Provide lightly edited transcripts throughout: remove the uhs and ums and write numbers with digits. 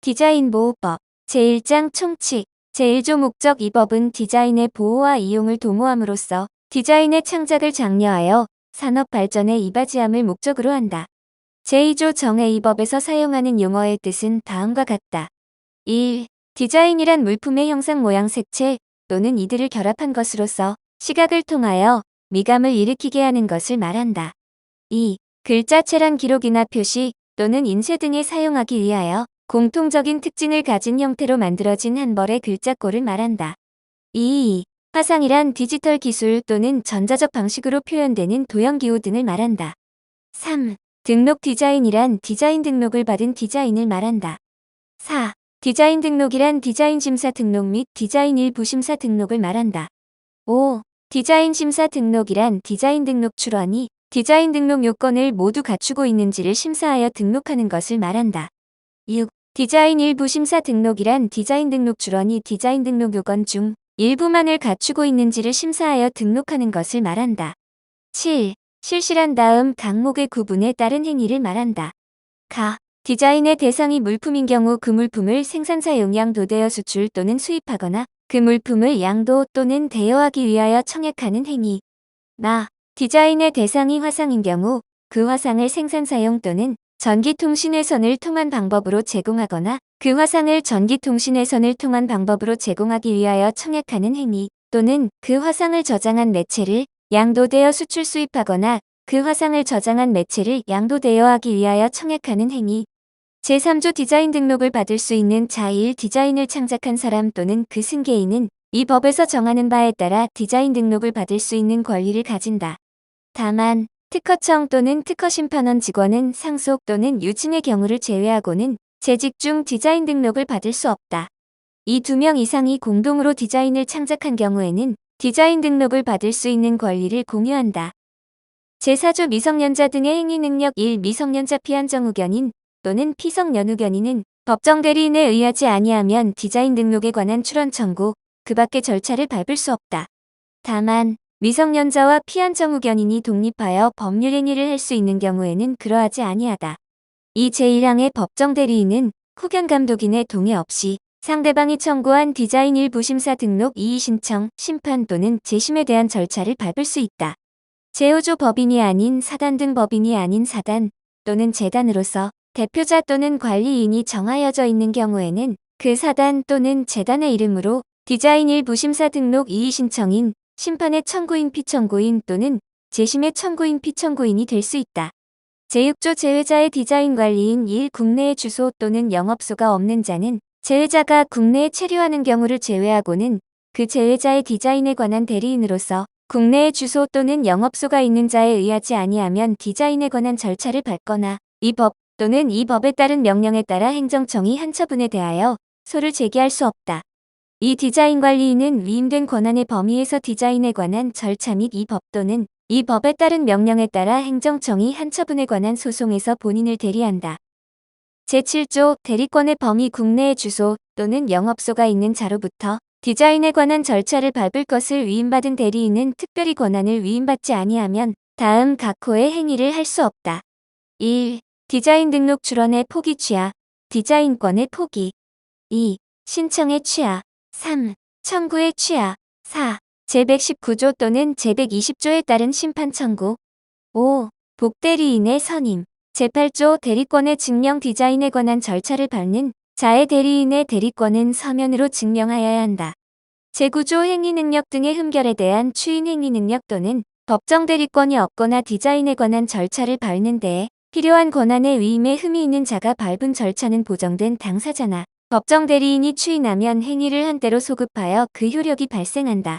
디자인 보호법 제1장 총칙 제1조 목적 이 법은 디자인의 보호와 이용을 도모함으로써 디자인의 창작을 장려하여 산업 발전에 이바지함을 목적으로 한다. 제2조 정의 이 법에서 사용하는 용어의 뜻은 다음과 같다. 1. 디자인이란 물품의 형상 모양 색채 또는 이들을 결합한 것으로서 시각을 통하여 미감을 일으키게 하는 것을 말한다. 2. 글자체란 기록이나 표시 또는 인쇄 등에 사용하기 위하여 공통적인 특징을 가진 형태로 만들어진 한 벌의 글자꼴을 말한다. 2. 화상이란 디지털 기술 또는 전자적 방식으로 표현되는 도형기호 등을 말한다. 3. 등록 디자인이란 디자인 등록을 받은 디자인을 말한다. 4. 디자인 등록이란 디자인 심사 등록 및 디자인 일부 심사 등록을 말한다. 5. 디자인 심사 등록이란 디자인 등록 출원이 디자인 등록 요건을 모두 갖추고 있는지를 심사하여 등록하는 것을 말한다. 6. 디자인 일부 심사 등록이란 디자인 등록 출원이 디자인 등록 요건 중 일부만을 갖추고 있는지를 심사하여 등록하는 것을 말한다. 7. 실시한 다음 각목의 구분에 따른 행위를 말한다. 가. 디자인의 대상이 물품인 경우 그 물품을 생산사용 양도되어 수출 또는 수입하거나 그 물품을 양도 또는 대여하기 위하여 청약하는 행위. 나. 디자인의 대상이 화상인 경우 그 화상을 생산사용 또는 전기통신회선을 통한 방법으로 제공하거나 그 화상을 전기통신회선을 통한 방법으로 제공하기 위하여 청약하는 행위 또는 그 화상을 저장한 매체를 양도되어 수출 수입하거나 그 화상을 저장한 매체를 양도대여하기 위하여 청약하는 행위. 제3조 디자인 등록을 받을 수 있는 자1 디자인을 창작한 사람 또는 그 승계인은 이 법에서 정하는 바에 따라 디자인 등록을 받을 수 있는 권리를 가진다. 다만 특허청 또는 특허심판원 직원은 상속 또는 유증의 경우를 제외하고는 재직 중 디자인 등록을 받을 수 없다. 이 2명 이상이 공동으로 디자인을 창작한 경우에는 디자인 등록을 받을 수 있는 권리를 공유한다. 제4조 미성년자 등의 행위 능력 1. 미성년자 피한정 의견인 또는 피성년 의견인은 법정 대리인에 의하지 아니하면 디자인 등록에 관한 출원 청구, 그 밖의 절차를 밟을 수 없다. 다만 미성년자와 피한정 의견인이 독립하여 법률 행위를 할 수 있는 경우에는 그러하지 아니하다. 이 제1항의 법정 대리인은 후견 감독인의 동의 없이 상대방이 청구한 디자인 일부 심사 등록 이의 신청, 심판 또는 재심에 대한 절차를 밟을 수 있다. 제5조 법인이 아닌 사단 등 법인이 아닌 사단 또는 재단으로서 대표자 또는 관리인이 정하여져 있는 경우에는 그 사단 또는 재단의 이름으로 디자인 일부 심사 등록 이의 신청인, 심판의 청구인 피청구인 또는 재심의 청구인 피청구인이 될 수 있다. 제6조 제외자의 디자인 관리인 1. 국내에 주소 또는 영업소가 없는 자는 제외자가 국내에 체류하는 경우를 제외하고는 그 제외자의 디자인에 관한 대리인으로서 국내에 주소 또는 영업소가 있는 자에 의하지 아니하면 디자인에 관한 절차를 밟거나 이 법 또는 이 법에 따른 명령에 따라 행정청이 한 처분에 대하여 소를 제기할 수 없다. 이 디자인 관리인은 위임된 권한의 범위에서 디자인에 관한 절차 및 이 법 또는 이 법에 따른 명령에 따라 행정청이 한 처분에 관한 소송에서 본인을 대리한다. 제7조 대리권의 범위 국내에 주소 또는 영업소가 있는 자로부터 디자인에 관한 절차를 밟을 것을 위임받은 대리인은 특별히 권한을 위임받지 아니하면 다음 각 호의 행위를 할 수 없다. 1. 디자인 등록 출원의 포기 취하, 디자인권의 포기. 2. 신청의 취하. 3. 청구의 취하. 4. 제119조 또는 제120조에 따른 심판 청구. 5. 복대리인의 선임. 제8조 대리권의 증명 디자인에 관한 절차를 밟는 자의 대리인의 대리권은 서면으로 증명하여야 한다. 제9조 행위 능력 등의 흠결에 대한 추인 행위 능력 또는 법정 대리권이 없거나 디자인에 관한 절차를 밟는 데에 필요한 권한의 위임에 흠이 있는 자가 밟은 절차는 보정된 당사자나 법정 대리인이 추인하면 행위를 한때로 소급하여 그 효력이 발생한다.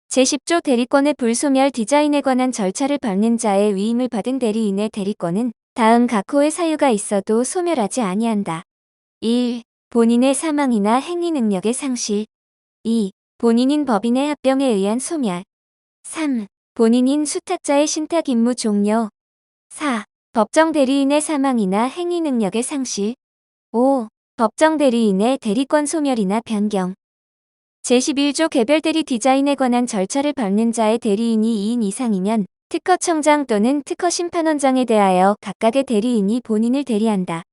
제10조 대리권의 불소멸 디자인에 관한 절차를 밟는 자의 위임을 받은 대리인의 대리권은 다음 각 호의 사유가 있어도 소멸하지 아니한다. 1. 본인의 사망이나 행위 능력의 상실. 2. 본인인 법인의 합병에 의한 소멸. 3. 본인인 수탁자의 신탁 임무 종료. 4. 법정 대리인의 사망이나 행위 능력의 상실. 5. 법정 대리인의 대리권 소멸이나 변경. 제11조 개별 대리 디자인에 관한 절차를 밟는 자의 대리인이 2인 이상이면 특허청장 또는 특허심판원장에 대하여 각각의 대리인이 본인을 대리한다.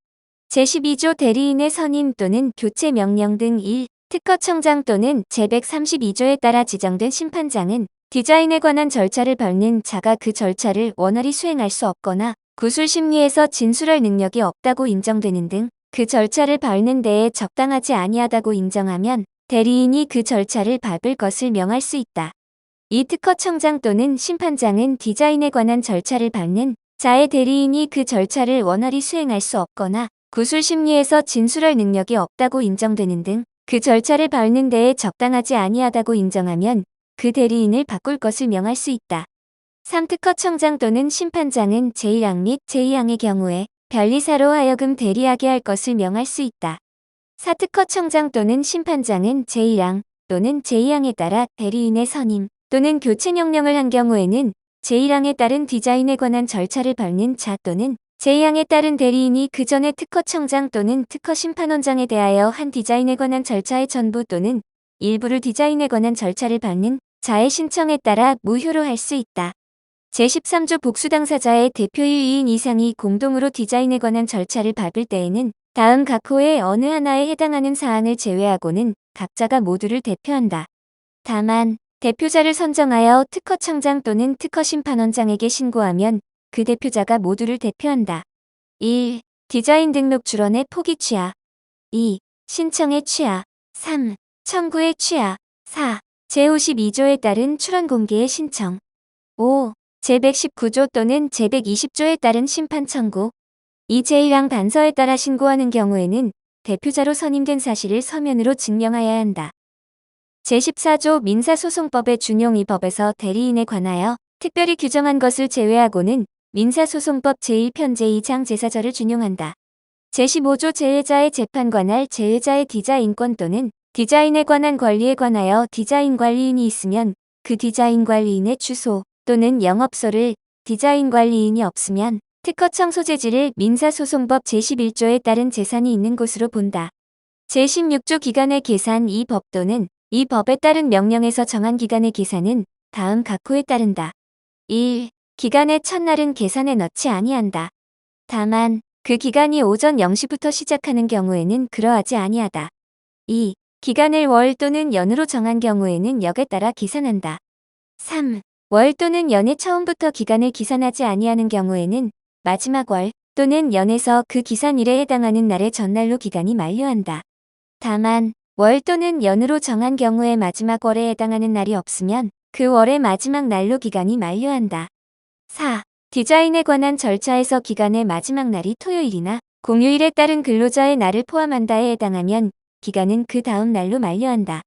제12조 대리인의 선임 또는 교체 명령 등 1. 특허청장 또는 제132조에 따라 지정된 심판장은 디자인에 관한 절차를 밟는 자가 그 절차를 원활히 수행할 수 없거나 구술심리에서 진술할 능력이 없다고 인정되는 등 그 절차를 밟는 데에 적당하지 아니하다고 인정하면 대리인이 그 절차를 밟을 것을 명할 수 있다. 이 특허청장 또는 심판장은 디자인에 관한 절차를 밟는 자의 대리인이 그 절차를 원활히 수행할 수 없거나 구술심리에서 진술할 능력이 없다고 인정되는 등 그 절차를 밟는 데에 적당하지 아니하다고 인정하면 그 대리인을 바꿀 것을 명할 수 있다. 3. 특허청장 또는 심판장은 제1항 및 제2항의 경우에 변리사로 하여금 대리하게 할 것을 명할 수 있다. 4. 특허청장 또는 심판장은 제1항 또는 제2항에 따라 대리인의 선임 또는 교체 명령을 한 경우에는 제1항에 따른 디자인에 관한 절차를 밟는 자 또는 제2항에 따른 대리인이 그 전에 특허청장 또는 특허심판원장에 대하여 한 디자인에 관한 절차의 전부 또는 일부를 디자인에 관한 절차를 밟는 자의 신청에 따라 무효로 할 수 있다. 제13조 복수당사자의 대표일 2인 이상이 공동으로 디자인에 관한 절차를 밟을 때에는 다음 각 호의 어느 하나에 해당하는 사항을 제외하고는 각자가 모두를 대표한다. 다만 대표자를 선정하여 특허청장 또는 특허심판원장에게 신고하면 그 대표자가 모두를 대표한다. 1. 디자인 등록 출원의 포기 취하 2. 신청의 취하 3. 청구의 취하 4. 제52조에 따른 출원 공개의 신청 5. 제119조 또는 제120조에 따른 심판 청구 이 제1항 단서에 따라 신고하는 경우에는 대표자로 선임된 사실을 서면으로 증명하여야 한다. 제14조 민사소송법의 준용 이 법에서 대리인에 관하여 특별히 규정한 것을 제외하고는 민사소송법 제1편 제2장 제4절을 준용한다. 제15조 제외자의 재판 관할 제외자의 디자인권 또는 디자인에 관한 권리에 관하여 디자인 관리인이 있으면 그 디자인 관리인의 주소 또는 영업소를 디자인 관리인이 없으면 특허청 소재지를 민사소송법 제11조에 따른 재산이 있는 곳으로 본다. 제16조 기간의 계산 이 법 또는 이 법에 따른 명령에서 정한 기간의 계산은 다음 각 호에 따른다. 1. 기간의 첫날은 계산에 넣지 아니한다. 다만 그 기간이 오전 0시부터 시작하는 경우에는 그러하지 아니하다. 2. 기간을 월 또는 연으로 정한 경우에는 역에 따라 계산한다. 3. 월 또는 연의 처음부터 기간을 기산하지 아니하는 경우에는 마지막 월 또는 연에서 그 기산일에 해당하는 날의 전날로 기간이 만료한다. 다만 월 또는 연으로 정한 경우에 마지막 월에 해당하는 날이 없으면 그 월의 마지막 날로 기간이 만료한다. 4. 디자인에 관한 절차에서 기간의 마지막 날이 토요일이나 공휴일에 따른 근로자의 날을 포함한다에 해당하면 기간은 그 다음 날로 만료한다.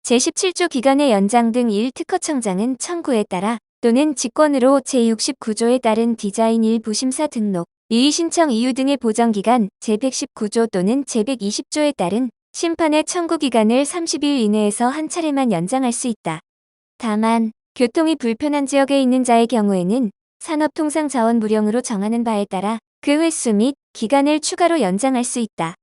제17조 기간의 연장 등 1. 특허청장은 청구에 따라 또는 직권으로 제69조에 따른 디자인 일부 심사 등록, 이의 신청 이유 등의 보정기간 제119조 또는 제120조에 따른 심판의 청구기간을 30일 이내에서 한 차례만 연장할 수 있다. 다만 교통이 불편한 지역에 있는 자의 경우에는 산업통상자원부령으로 정하는 바에 따라 그 횟수 및 기간을 추가로 연장할 수 있다.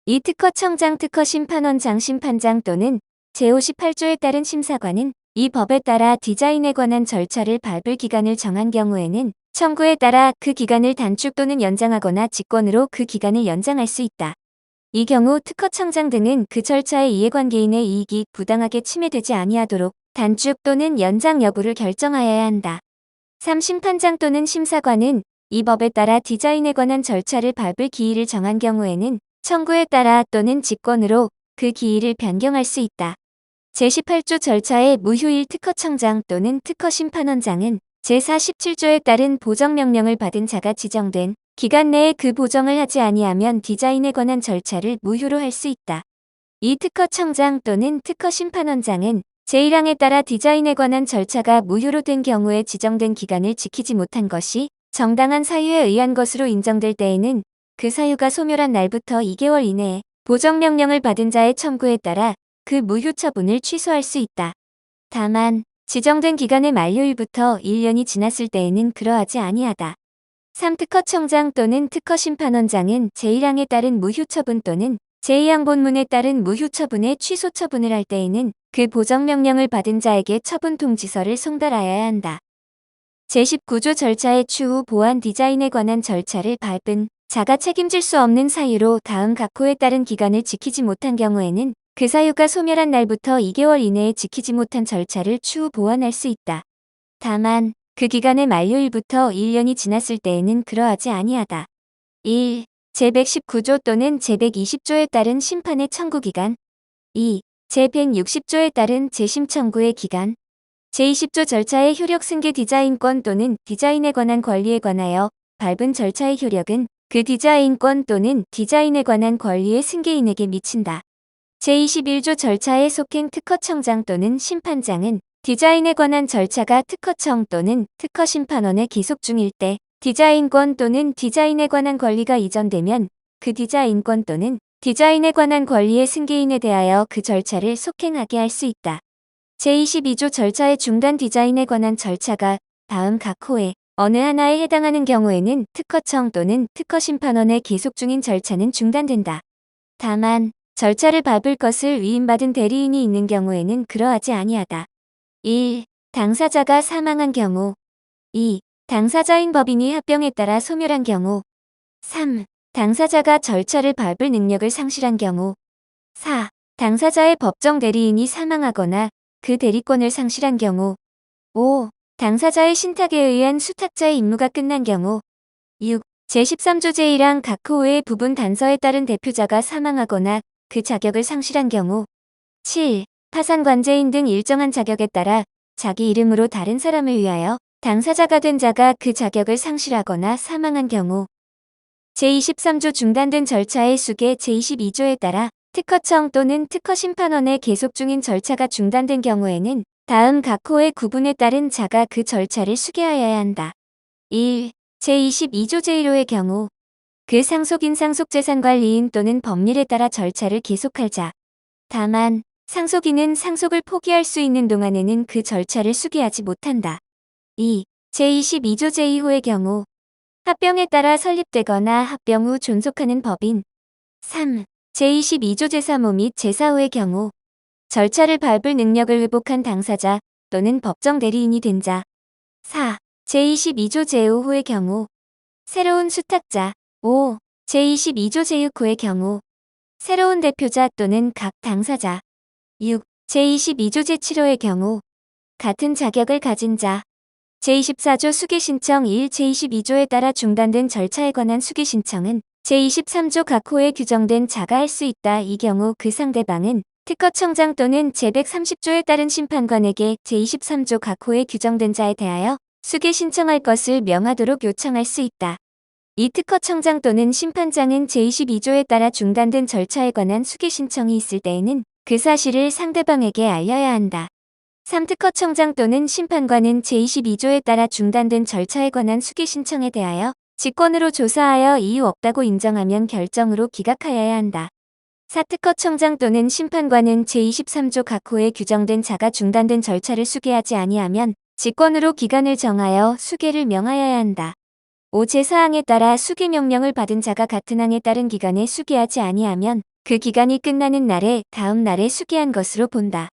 이 특허청장 특허심판원장 심판장 또는 제58조에 따른 심사관은 이 법에 따라 디자인에 관한 절차를 밟을 기간을 정한 경우에는 청구에 따라 그 기간을 단축 또는 연장하거나 직권으로 그 기간을 연장할 수 있다. 이 경우 특허청장 등은 그 절차의 이해관계인의 이익이 부당하게 침해되지 아니하도록 단축 또는 연장 여부를 결정하여야 한다. 3. 심판장 또는 심사관은 이 법에 따라 디자인에 관한 절차를 밟을 기일을 정한 경우에는 청구에 따라 또는 직권으로 그 기일을 변경할 수 있다. 제18조 절차의 무효일 특허청장 또는 특허심판원장은 제47조에 따른 보정명령을 받은 자가 지정된 기간 내에 그 보정을 하지 아니하면 디자인에 관한 절차를 무효로 할 수 있다. 이 특허청장 또는 특허심판원장은 제1항에 따라 디자인에 관한 절차가 무효로 된 경우에 지정된 기간을 지키지 못한 것이 정당한 사유에 의한 것으로 인정될 때에는 그 사유가 소멸한 날부터 2개월 이내에 보정명령을 받은 자의 청구에 따라 그 무효 처분을 취소할 수 있다. 다만 지정된 기간의 만료일부터 1년이 지났을 때에는 그러하지 아니하다. 3. 특허청장 또는 특허심판원장은 제1항에 따른 무효 처분 또는 제2항 본문에 따른 무효 처분의 취소 처분을 할 때에는 그 보정명령을 받은 자에게 처분 통지서를 송달하여야 한다. 제19조 절차의 추후 보완 디자인에 관한 절차를 밟은 자가 책임질 수 없는 사유로 다음 각 호에 따른 기간을 지키지 못한 경우에는 그 사유가 소멸한 날부터 2개월 이내에 지키지 못한 절차를 추후 보완할 수 있다. 다만 그 기간의 만료일부터 1년이 지났을 때에는 그러하지 아니하다. 1. 제119조 또는 제120조에 따른 심판의 청구기간. 2. 제160조에 따른 재심 청구의 기간. 제20조 절차의 효력 승계 디자인권 또는 디자인에 관한 권리에 관하여 밟은 절차의 효력은 그 디자인권 또는 디자인에 관한 권리의 승계인에게 미친다. 제21조 절차의 속행 특허청장 또는 심판장은 디자인에 관한 절차가 특허청 또는 특허심판원에 계속 중일 때 디자인권 또는 디자인에 관한 권리가 이전되면 그 디자인권 또는 디자인에 관한 권리의 승계인에 대하여 그 절차를 속행하게 할 수 있다. 제22조 절차의 중단 디자인에 관한 절차가 다음 각 호에 어느 하나에 해당하는 경우에는 특허청 또는 특허심판원에 계속 중인 절차는 중단된다. 다만 절차를 밟을 것을 위임받은 대리인이 있는 경우에는 그러하지 아니하다. 1. 당사자가 사망한 경우. 2. 당사자인 법인이 합병에 따라 소멸한 경우. 3. 당사자가 절차를 밟을 능력을 상실한 경우. 4. 당사자의 법정 대리인이 사망하거나 그 대리권을 상실한 경우. 5. 당사자의 신탁에 의한 수탁자의 임무가 끝난 경우. 6. 제13조 제1항 각 호의 부분 단서에 따른 대표자가 사망하거나 그 자격을 상실한 경우. 7. 파산관제인 등 일정한 자격에 따라 자기 이름으로 다른 사람을 위하여 당사자가 된 자가 그 자격을 상실하거나 사망한 경우. 제23조 중단된 절차의 수계 제22조에 따라 특허청 또는 특허심판원에 계속 중인 절차가 중단된 경우에는 다음 각 호의 구분에 따른 자가 그 절차를 수계하여야 한다. 1. 제22조 제1호의 경우 그 상속인 상속재산관리인 또는 법률에 따라 절차를 계속할 자. 다만 상속인은 상속을 포기할 수 있는 동안에는 그 절차를 수기하지 못한다. 2. 제22조 제2호의 경우 합병에 따라 설립되거나 합병 후 존속하는 법인. 3. 제22조 제3호 및 제4호의 경우 절차를 밟을 능력을 회복한 당사자 또는 법정 대리인이 된 자. 4. 제22조 제5호의 경우 새로운 수탁자. 5. 제22조 제6호의 경우 새로운 대표자 또는 각 당사자. 6. 제22조 제7호의 경우 같은 자격을 가진 자. 제24조 수기신청 1. 제22조에 따라 중단된 절차에 관한 수기신청은 제23조 각 호에 규정된 자가 할 수 있다. 이 경우 그 상대방은 특허청장 또는 제130조에 따른 심판관에게 제23조 각 호에 규정된 자에 대하여 수기 신청할 것을 명하도록 요청할 수 있다. 이 특허청장 또는 심판장은 제22조에 따라 중단된 절차에 관한 수기 신청이 있을 때에는 그 사실을 상대방에게 알려야 한다. 3. 특허청장 또는 심판관은 제22조에 따라 중단된 절차에 관한 수기 신청에 대하여 직권으로 조사하여 이유 없다고 인정하면 결정으로 기각하여야 한다. 4. 특허청장 또는 심판관은 제23조 각 호에 규정된 자가 중단된 절차를 수계하지 아니하면 직권으로 기간을 정하여 수계를 명하여야 한다. 5. 제4항에 따라 수계 명령을 받은 자가 같은 항에 따른 기간에 수계하지 아니하면 그 기간이 끝나는 날에 다음 날에 수계한 것으로 본다.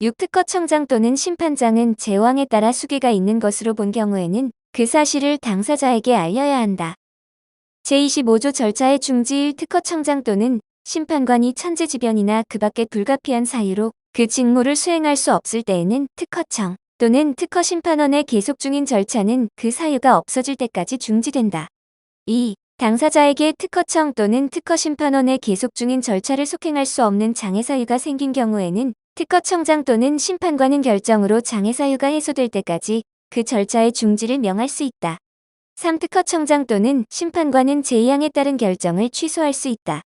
6. 특허청장 또는 심판장은 제5항에 따라 수계가 있는 것으로 본 경우에는 그 사실을 당사자에게 알려야 한다. 제25조 절차의 중지 1. 특허청장 또는 심판관이 천재지변이나 그 밖의 불가피한 사유로 그 직무를 수행할 수 없을 때에는 특허청 또는 특허심판원의 계속 중인 절차는 그 사유가 없어질 때까지 중지된다. 2. 당사자에게 특허청 또는 특허심판원의 계속 중인 절차를 속행할 수 없는 장애사유가 생긴 경우에는 특허청장 또는 심판관은 결정으로 장애사유가 해소될 때까지 그 절차의 중지를 명할 수 있다. 3. 특허청장 또는 심판관은 제2항에 따른 결정을 취소할 수 있다.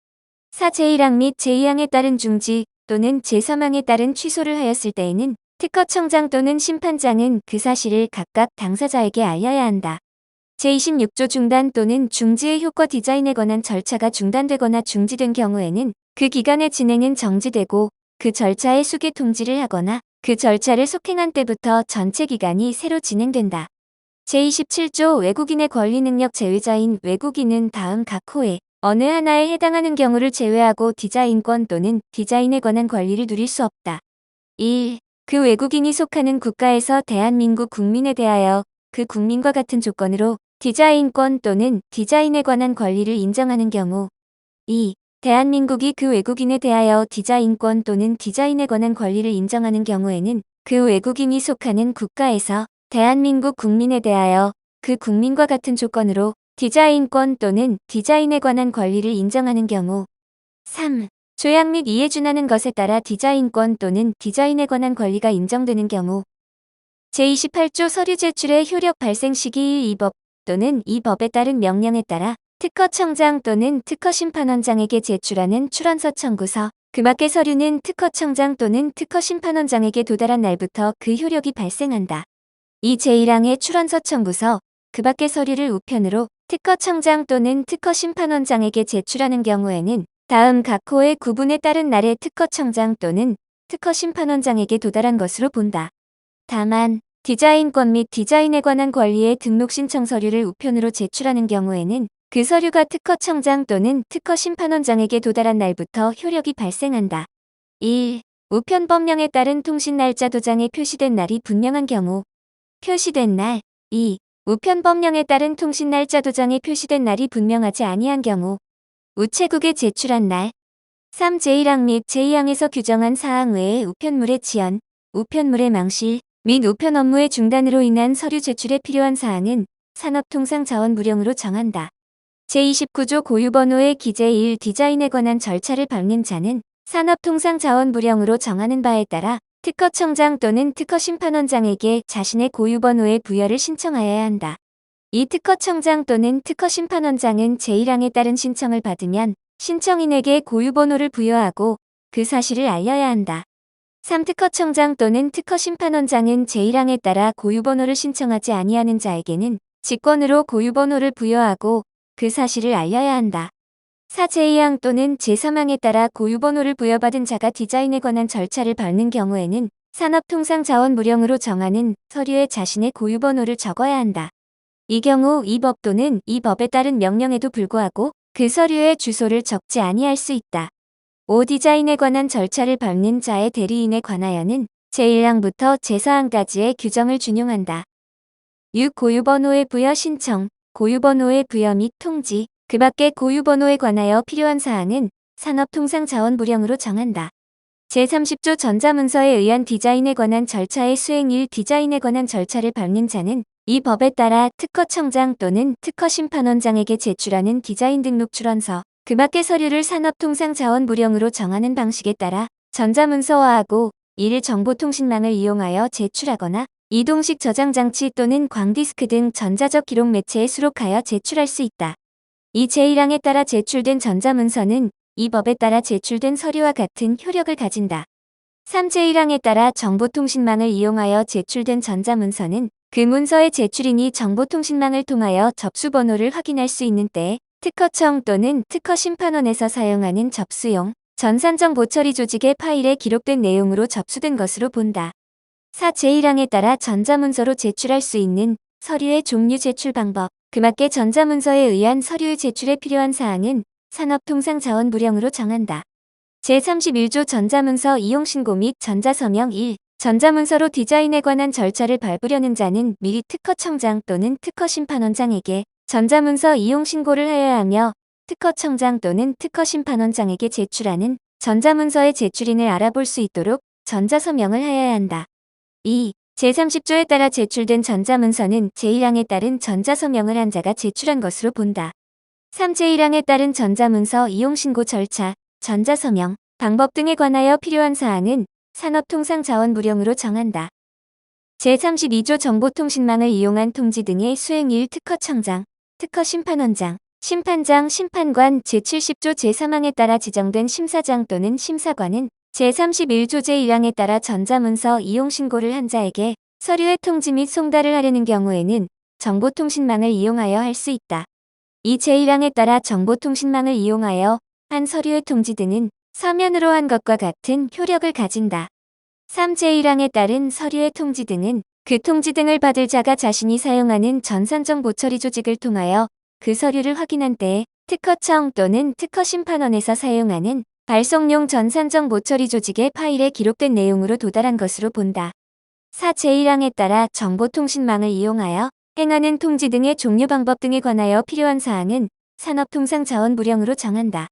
4. 제1항 및 제2항에 따른 중지 또는 제3항에 따른 취소를 하였을 때에는 특허청장 또는 심판장은 그 사실을 각각 당사자에게 알려야 한다. 제26조 중단 또는 중지의 효과 디자인에 관한 절차가 중단되거나 중지된 경우에는 그 기간의 진행은 정지되고 그 절차의 수계 통지를 하거나 그 절차를 속행한 때부터 전체 기간이 새로 진행된다. 제27조 외국인의 권리 능력 제외자인 외국인은 다음 각 호에 어느 하나에 해당하는 경우를 제외하고 디자인권 또는 디자인에 관한 권리를 누릴 수 없다. 1. 그 외국인이 속하는 국가에서 대한민국 국민에 대하여 그 국민과 같은 조건으로 디자인권 또는 디자인에 관한 권리를 인정하는 경우. 2. 대한민국이 그 외국인에 대하여 디자인권 또는 디자인에 관한 권리를 인정하는 경우에는 그 외국인이 속하는 국가에서 대한민국 국민에 대하여 그 국민과 같은 조건으로 디자인권 또는 디자인에 관한 권리를 인정하는 경우. 3. 조약 및 이에 준하는 것에 따라 디자인권 또는 디자인에 관한 권리가 인정되는 경우. 제28조 서류 제출의 효력 발생 시기 2법 또는 이 법에 따른 명령에 따라 특허청장 또는 특허심판원장에게 제출하는 출원서 청구서, 그 밖의 서류는 특허청장 또는 특허심판원장에게 도달한 날부터 그 효력이 발생한다. 이 제1항의 출원서 청구서, 그 밖의 서류를 우편으로 특허청장 또는 특허심판원장에게 제출하는 경우에는 다음 각 호의 구분에 따른 날에 특허청장 또는 특허심판원장에게 도달한 것으로 본다. 다만 디자인권 및 디자인에 관한 권리의 등록 신청 서류를 우편으로 제출하는 경우에는 그 서류가 특허청장 또는 특허심판원장에게 도달한 날부터 효력이 발생한다. 1. 우편 법령에 따른 통신 날짜 도장에 표시된 날이 분명한 경우. 표시된 날. 2. 우편 법령에 따른 통신 날짜 도장에 표시된 날이 분명하지 아니한 경우. 우체국에 제출한 날. 3. 제1항 및 제2항에서 규정한 사항 외에 우편물의 지연, 우편물의 망실 및 우편 업무의 중단으로 인한 서류 제출에 필요한 사항은 산업통상자원부령으로 정한다. 제29조 고유번호의 기재 1 디자인에 관한 절차를 밟는 자는 산업통상자원부령으로 정하는 바에 따라 특허청장 또는 특허심판원장에게 자신의 고유번호의 부여를 신청하여야 한다. 이 특허청장 또는 특허심판원장은 제1항에 따른 신청을 받으면 신청인에게 고유번호를 부여하고 그 사실을 알려야 한다. 3. 특허청장 또는 특허심판원장은 제1항에 따라 고유번호를 신청하지 아니하는 자에게는 직권으로 고유번호를 부여하고 그 사실을 알려야 한다. 4. 제2항 또는 제3항에 따라 고유번호를 부여받은 자가 디자인에 관한 절차를 밟는 경우에는 산업통상자원부령으로 정하는 서류에 자신의 고유번호를 적어야 한다. 이 경우 이 법 또는 이 법에 따른 명령에도 불구하고 그 서류에 주소를 적지 아니할 수 있다. 5. 디자인에 관한 절차를 밟는 자의 대리인에 관하여는 제1항부터 제4항까지의 규정을 준용한다. 6. 고유번호의 부여 신청, 고유번호의 부여 및 통지, 그 밖의 고유번호에 관하여 필요한 사항은 산업통상자원부령으로 정한다. 제30조 전자문서에 의한 디자인에 관한 절차의 수행 1. 디자인에 관한 절차를 밟는 자는 이 법에 따라 특허청장 또는 특허심판원장에게 제출하는 디자인 등록 출원서, 그 밖의 서류를 산업통상자원부령으로 정하는 방식에 따라 전자문서화하고 1. 정보통신망을 이용하여 제출하거나 이동식 저장장치 또는 광디스크 등 전자적 기록 매체에 수록하여 제출할 수 있다. 이 제1항에 따라 제출된 전자문서는 이 법에 따라 제출된 서류와 같은 효력을 가진다. 3. 제1항에 따라 정보통신망을 이용하여 제출된 전자문서는 그 문서의 제출인이 정보통신망을 통하여 접수번호를 확인할 수 있는 때에 특허청 또는 특허심판원에서 사용하는 접수용 전산정보처리 조직의 파일에 기록된 내용으로 접수된 것으로 본다. 4. 제1항에 따라 전자문서로 제출할 수 있는 서류의 종류 제출 방법, 그 밖의 전자문서에 의한 서류의 제출에 필요한 사항은 산업통상자원부령으로 정한다. 제31조 전자문서 이용신고 및 전자서명 1. 전자문서로 디자인에 관한 절차를 밟으려는 자는 미리 특허청장 또는 특허심판원장에게 전자문서 이용신고를 하여야 하며 특허청장 또는 특허심판원장에게 제출하는 전자문서의 제출인을 알아볼 수 있도록 전자서명을 하여야 한다. 2. 제30조에 따라 제출된 전자문서는 제1항에 따른 전자서명을 한 자가 제출한 것으로 본다. 3. 제1항에 따른 전자문서 이용신고 절차, 전자서명, 방법 등에 관하여 필요한 사항은 산업통상자원부령으로 정한다. 제32조 정보통신망을 이용한 통지 등의 수행 1. 특허청장, 특허심판원장, 심판장, 심판관 제70조 제3항에 따라 지정된 심사장 또는 심사관은 제31조 제1항에 따라 전자문서 이용신고를 한 자에게 서류의 통지 및 송달을 하려는 경우에는 정보통신망을 이용하여 할 수 있다. 이 제1항에 따라 정보통신망을 이용하여 한 서류의 통지 등은 서면으로 한 것과 같은 효력을 가진다. 3. 제1항에 따른 서류의 통지 등은 그 통지 등을 받을 자가 자신이 사용하는 전산정보처리 조직을 통하여 그 서류를 확인한 때에 특허청 또는 특허심판원에서 사용하는 발송용 전산정보처리 조직의 파일에 기록된 내용으로 도달한 것으로 본다. 4. 제1항에 따라 정보통신망을 이용하여 행하는 통지 등의 종류 방법 등에 관하여 필요한 사항은 산업통상자원부령으로 정한다.